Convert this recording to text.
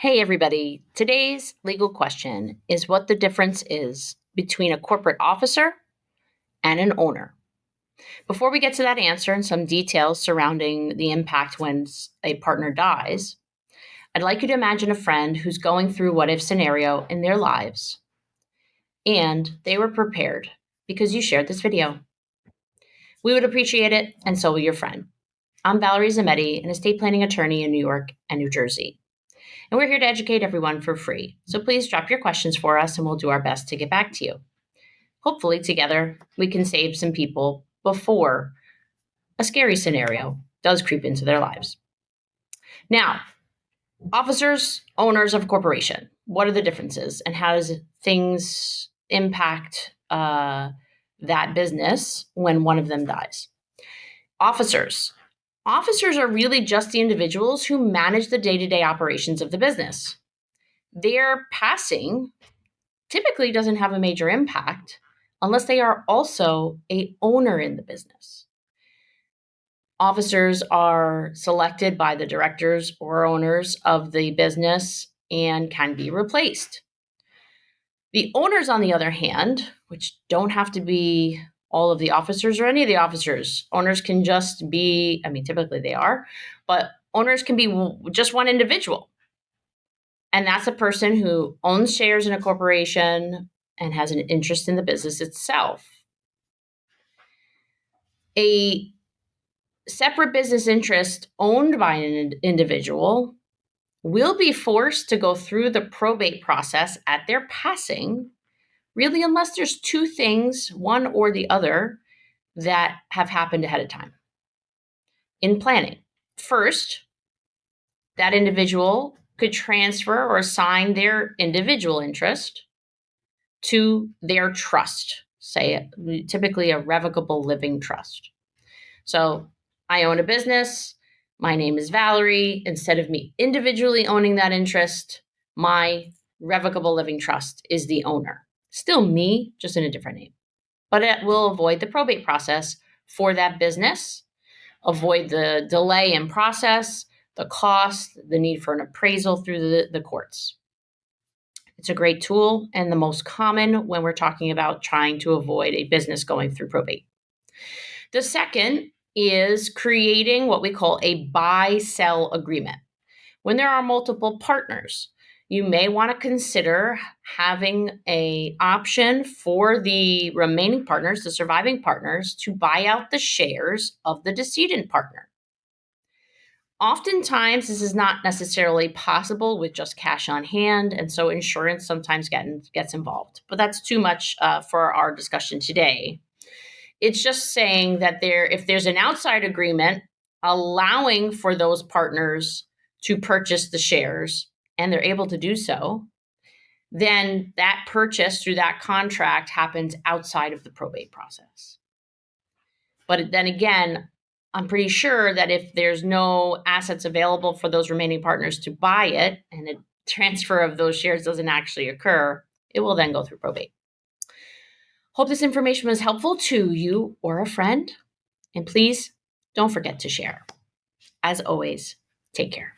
Hey everybody, today's legal question is what the difference is between a corporate officer and an owner. Before we get to that answer and some details surrounding the impact when a partner dies, I'd like you to imagine a friend who's going through what if scenario in their lives, and they were prepared because you shared this video. We would appreciate it, and so will your friend. I'm Valerie Zammitti, an estate planning attorney in New York and New Jersey. And we're here to educate everyone for free. So please drop your questions for us and we'll do our best to get back to you. Hopefully together we can save some people before a scary scenario does creep into their lives. Now, officers, owners of a corporation, what are the differences and how does things impact that business when one of them dies? Officers are really just the individuals who manage the day-to-day operations of the business. Their passing typically doesn't have a major impact unless they are also an owner in the business. Officers are selected by the directors or owners of the business and can be replaced. The owners, on the other hand, which don't have to be all of the officers or any of the officers. Owners can just be, typically they are, but owners can be just one individual. And that's a person who owns shares in a corporation and has an interest in the business itself. A separate business interest owned by an individual will be forced to go through the probate process at their passing, really, unless there's two things, one or the other, that have happened ahead of time in planning. First, that individual could transfer or assign their individual interest to their trust, say typically a revocable living trust. So I own a business. My name is Valerie. Instead of me individually owning that interest, my revocable living trust is the owner. Still me, just in a different name. But it will avoid the probate process for that business, avoid the delay in process, the cost, the need for an appraisal through the courts. It's a great tool and the most common when we're talking about trying to avoid a business going through probate. The second is creating what we call a buy-sell agreement. When there are multiple partners, you may want to consider having an option for the remaining partners, the surviving partners, to buy out the shares of the decedent partner. Oftentimes, this is not necessarily possible with just cash on hand, and so insurance sometimes gets involved. But that's too much for our discussion today. It's just saying that if there's an outside agreement allowing for those partners to purchase the shares, and they're able to do so, then that purchase through that contract happens outside of the probate process. But then again, I'm pretty sure that if there's no assets available for those remaining partners to buy it, and a transfer of those shares doesn't actually occur, it will then go through probate. Hope this information was helpful to you or a friend, and please don't forget to share. As always, take care.